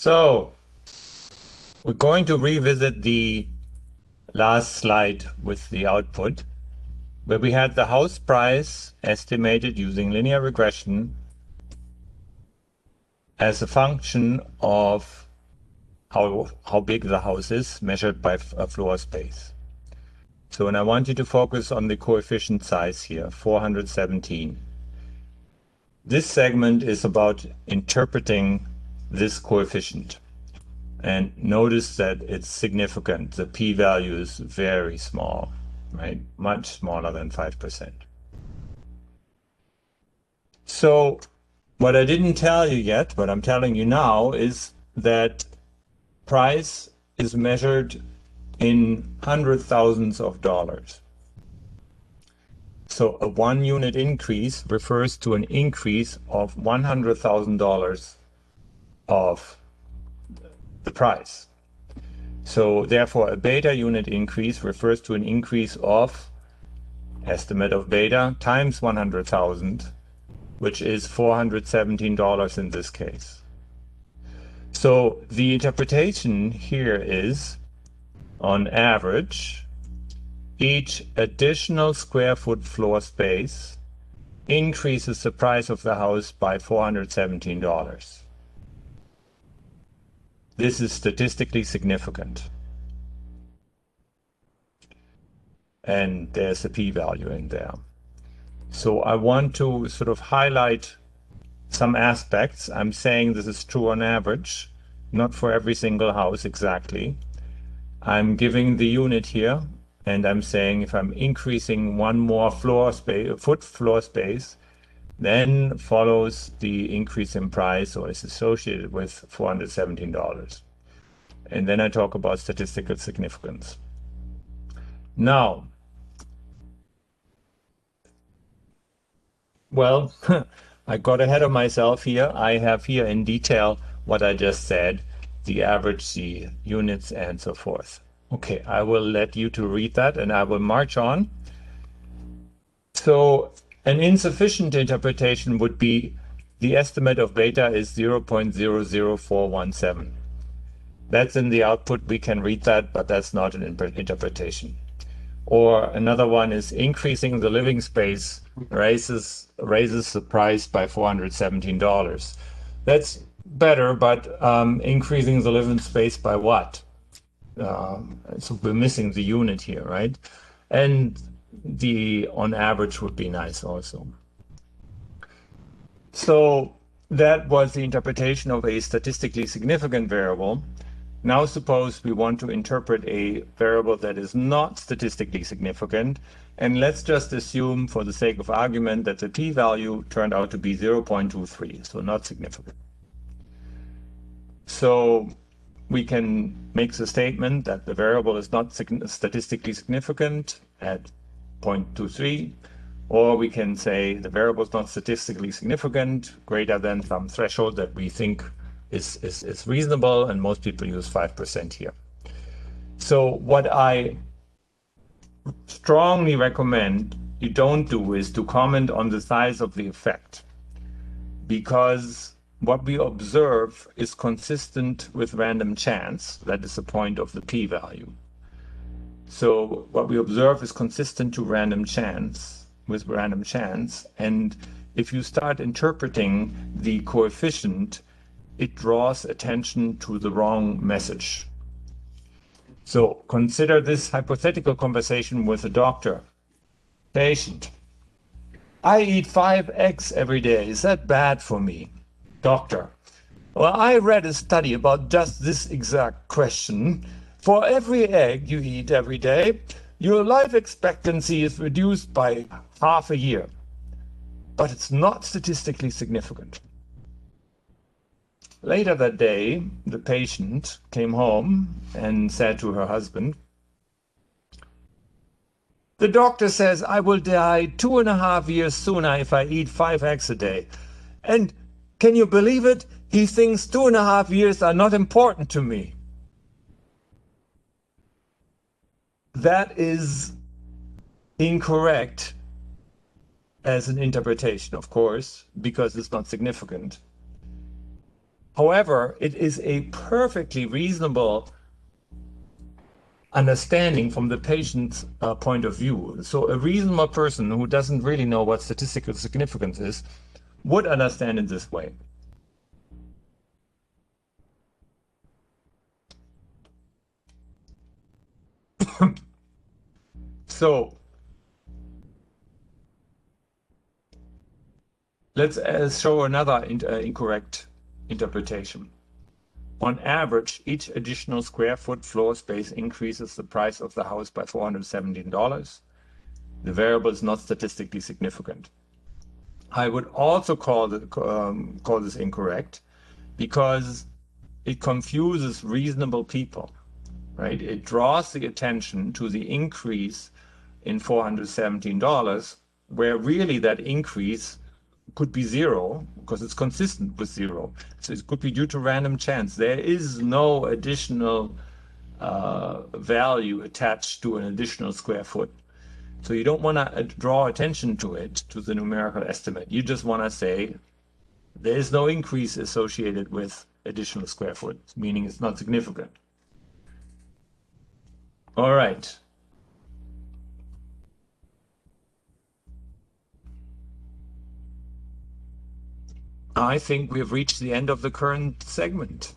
So we're going to revisit the last slide with the output, where we had the house price estimated using linear regression as a function of how big the house is measured by a floor space. So, and I want you to focus on the coefficient size here, 417. This segment is about interpreting this coefficient. And notice that it's significant. The p-value is very small, right? Much smaller than 5%. So what I didn't tell you yet, what I'm telling you now, is that price is measured in hundred thousands of dollars. So a 1 unit increase refers to an increase of $100,000 of the price. So therefore, a beta unit increase refers to an increase of estimate of beta times 100,000, which is $417 in this case. So the interpretation here is, on average, each additional square foot floor space increases the price of the house by $417. This is statistically significant. And there's a p-value in there. So I want to sort of highlight some aspects. I'm saying this is true on average, not for every single house exactly. I'm giving the unit here, and I'm saying if I'm increasing one more foot floor space, then follows the increase in price or is associated with $417. And then I talk about statistical significance. Now, well, I got ahead of myself here. I have here in detail what I just said, the average, the units, and so forth. Okay, I will let you to read that and I will march on. So an insufficient interpretation would be the estimate of beta is 0.00417. That's in the output. We can read that, but that's not an interpretation. Or another one is increasing the living space raises the price by $417. That's better, but increasing the living space by what? So we're missing the unit here, right? And the on average would be nice also. So that was the interpretation of a statistically significant variable. Now suppose we want to interpret a variable that is not statistically significant, and let's just assume for the sake of argument that the p-value turned out to be 0.23, so not significant. So we can make the statement that the variable is not statistically significant at 0.23, or we can say the variable is not statistically significant greater than some threshold that we think is reasonable, and most people use 5% here. So what I strongly recommend you don't do is to comment on the size of the effect, because what we observe is consistent with random chance. That is the point of the p-value. So what we observe is consistent to random chance, with random chance, and if you start interpreting the coefficient, it draws attention to the wrong message. So consider this hypothetical conversation with a doctor. Patient: I eat 5 eggs every day. Is that bad for me? Doctor: well, I read a study about just this exact question. For every egg you eat every day, your life expectancy is reduced by half a year. But it's not statistically significant. Later that day, the patient came home and said to her husband, the doctor says I will die 2.5 years sooner if I eat 5 eggs a day. And can you believe it? He thinks 2.5 years are not important to me. That is incorrect as an interpretation, of course, because it's not significant. However, it is a perfectly reasonable understanding from the patient's point of view. So a reasonable person who doesn't really know what statistical significance is would understand it this way. So let's show another incorrect interpretation. On average, each additional square foot floor space increases the price of the house by $417. The variable is not statistically significant. I would also call this incorrect because it confuses reasonable people, right? It draws the attention to the increase in $417, where really that increase could be zero because it's consistent with zero. So it could be due to random chance. There is no additional value attached to an additional square foot. So you don't want to draw attention to it, to the numerical estimate. You just want to say there is no increase associated with additional square foot, meaning it's not significant. All right. I think we have reached the end of the current segment.